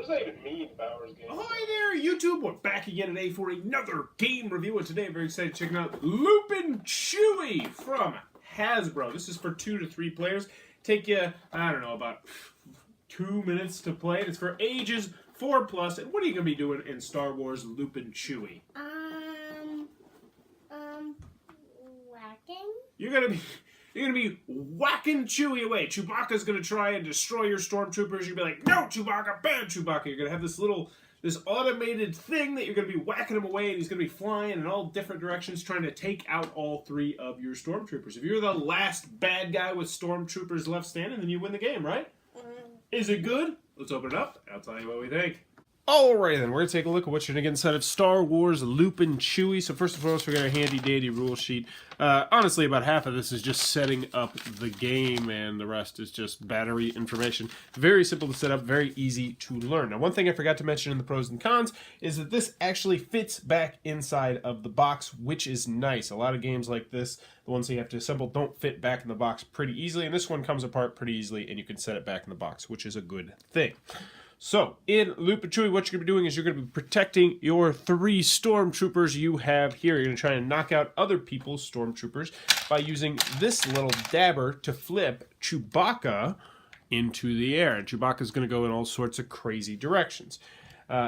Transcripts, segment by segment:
What does that even mean, Bowers game? Hi there, YouTube. We're back again today for another game review. And today I'm very excited to check out Loopin Chewie from Hasbro. This is for 2 to 3 players. Take you, I don't know, about 2 minutes to play it. It's for ages 4+. And what are you going to be doing in Star Wars Loopin Chewie? Whacking? You're gonna be whacking Chewie away. Chewbacca's gonna try and destroy your stormtroopers. You're gonna be like, no, Chewbacca, bam, Chewbacca. You're gonna have this automated thing that you're gonna be whacking him away, and he's gonna be flying in all different directions, trying to take out all 3 of your stormtroopers. If you're the last bad guy with stormtroopers left standing, then you win the game, right? Is it good? Let's open it up, and I'll tell you what we think. Alright then, we're going to take a look at what you're going to get inside of Star Wars Loopin Chewie. So first and foremost, we got our handy dandy rule sheet. Honestly, about half of this is just setting up the game, and the rest is just battery information. Very simple to set up, very easy to learn. Now, one thing I forgot to mention in the pros and cons is that this actually fits back inside of the box, which is nice. A lot of games like this, the ones that you have to assemble, don't fit back in the box pretty easily, and this one comes apart pretty easily, and you can set it back in the box, which is a good thing. So, in Loopin Chewie, what you're going to be doing is you're going to be protecting your 3 stormtroopers you have here. You're going to try and knock out other people's stormtroopers by using this little dabber to flip Chewbacca into the air. And Chewbacca's going to go in all sorts of crazy directions.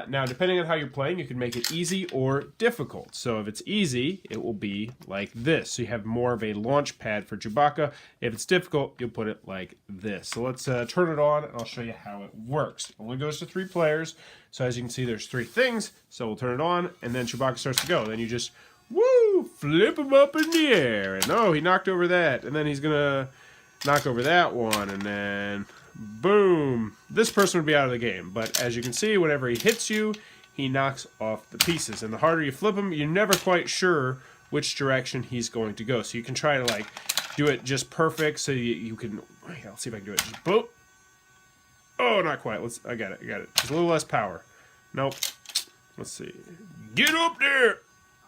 Now, depending on how you're playing, you can make it easy or difficult. So if it's easy, it will be like this. So you have more of a launch pad for Chewbacca. If it's difficult, you'll put it like this. So let's turn it on, and I'll show you how it works. It only goes to 3 players. So as you can see, there's 3 things. So we'll turn it on, and then Chewbacca starts to go. Then you just, woo, flip him up in the air. And oh, he knocked over that. And then he's going to knock over that one, and then boom. This person would be out of the game, but as you can see, whenever he hits you, he knocks off the pieces. And the harder you flip him, you're never quite sure which direction he's going to go. So you can try to like do it just perfect. So you can. Here, I'll see if I can do it. Just boop. Oh, not quite. I got it. Just a little less power. Nope. Let's see. Get up there.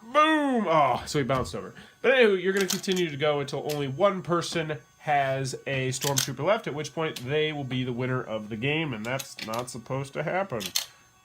Boom. Oh, so he bounced over. But anyway, you're going to continue to go until only one person has a stormtrooper left, at which point they will be the winner of the game, and that's not supposed to happen.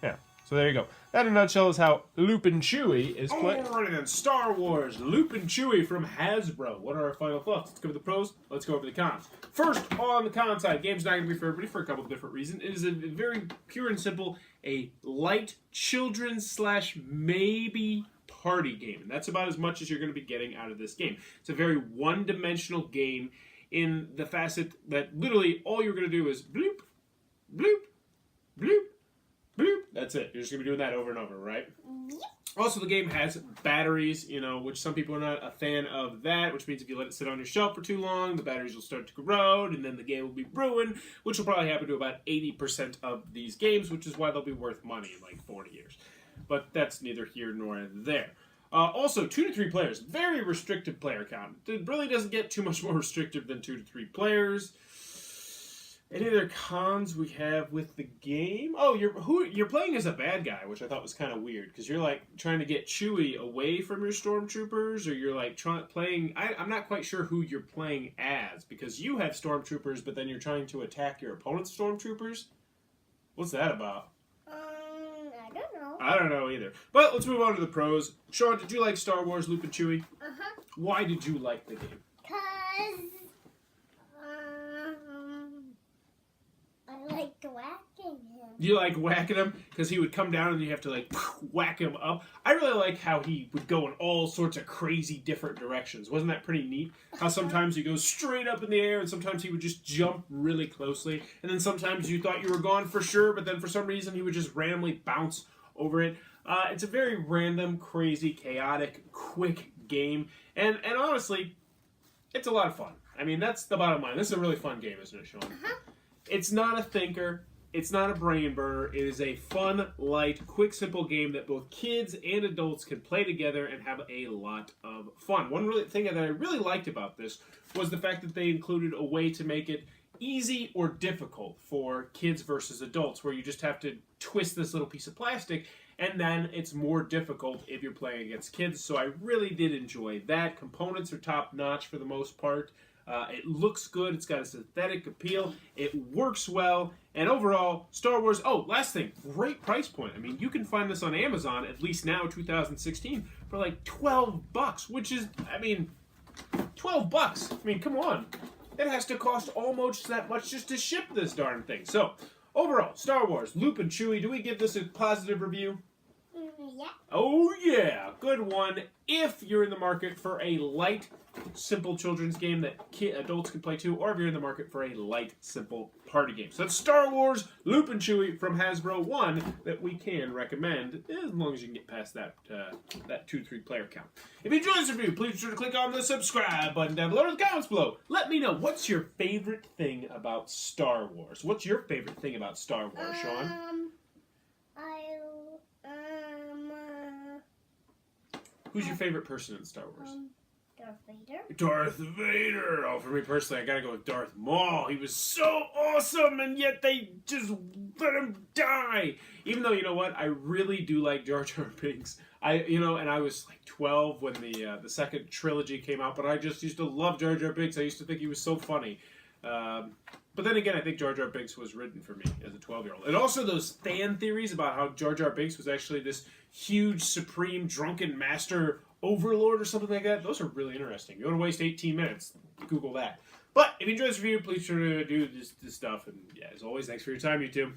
Yeah, so there you go. That in a nutshell is how Loopin Chewie is played. Alright then, Star Wars Loopin Chewie from Hasbro. What are our final thoughts? Let's go over the pros, let's go over the cons. First, on the con side, game's not going to be for everybody for a couple of different reasons. It is a very pure and simple, a light children's / maybe party game, and that's about as much as you're going to be getting out of this game. It's a very one-dimensional game in the facet that literally all you're going to do is bloop, bloop, bloop, bloop. That's it. You're just going to be doing that over and over, right? Yep. Also, the game has batteries, which some people are not a fan of that, which means if you let it sit on your shelf for too long, the batteries will start to corrode, and then the game will be ruined, which will probably happen to about 80% of these games, which is why they'll be worth money in like 40 years. But that's neither here nor there. Also, 2 to 3 players. Very restricted player count. It really doesn't get too much more restrictive than 2 to 3 players. Any other cons we have with the game? Oh, you're playing as a bad guy, which I thought was kind of weird, because you're like trying to get Chewie away from your stormtroopers, or you're like playing. I'm not quite sure who you're playing as, because you have stormtroopers, but then you're trying to attack your opponent's stormtroopers. What's that about? I don't know either. But let's move on to the pros. Sean, did you like Star Wars Loopin Chewie? Uh-huh. Why did you like the game? Because I liked whacking him. You like whacking him? Because he would come down and you have to like whack him up. I really like how he would go in all sorts of crazy different directions. Wasn't that pretty neat? How sometimes he goes straight up in the air and sometimes he would just jump really closely. And then sometimes you thought you were gone for sure, but then for some reason he would just randomly bounce over it. It's a very random, crazy, chaotic, quick game. And honestly, it's a lot of fun. I mean, that's the bottom line. This is a really fun game, isn't it, Sean? Uh-huh. It's not a thinker. It's not a brain burner. It is a fun, light, quick, simple game that both kids and adults can play together and have a lot of fun. One thing that I really liked about this was the fact that they included a way to make it easy or difficult for kids versus adults, where you just have to twist this little piece of plastic, and then it's more difficult if you're playing against kids. So I really did enjoy that. Components are top-notch for the most part. It looks good. It's got a synthetic appeal. It works well. And overall, Star Wars... Oh, last thing. Great price point. I mean, you can find this on Amazon, at least now, 2016, for like $12, which is, I mean, $12. I mean, come on. It has to cost almost that much just to ship this darn thing. So, overall, Star Wars, Loopin, Chewie, do we give this a positive review? Yeah. Oh yeah, good one. If you're in the market for a light, simple children's game that adults can play too, or if you're in the market for a light, simple party game. So that's Star Wars Loopin' Chewie from Hasbro, one that we can recommend, as long as you can get past that 2-3 player count. If you enjoyed this review, please be sure to click on the subscribe button down below in the comments below. Let me know, what's your favorite thing about Star Wars? What's your favorite thing about Star Wars, Sean? Who's your favorite person in Star Wars? Darth Vader. Darth Vader! Oh, for me personally, I gotta go with Darth Maul. He was so awesome, and yet they just let him die. Even though, you know what, I really do like Jar Jar Binks. And I was like 12 when the second trilogy came out, but I just used to love Jar Jar Binks. I used to think he was so funny. But then again, I think Jar Jar Binks was written for me as a 12-year-old. And also those fan theories about how Jar Jar Binks was actually this huge, supreme, drunken master overlord or something like that. Those are really interesting. You don't want to waste 18 minutes. Google that. But if you enjoyed this review, please be sure to do this stuff. And yeah, as always, thanks for your time, YouTube.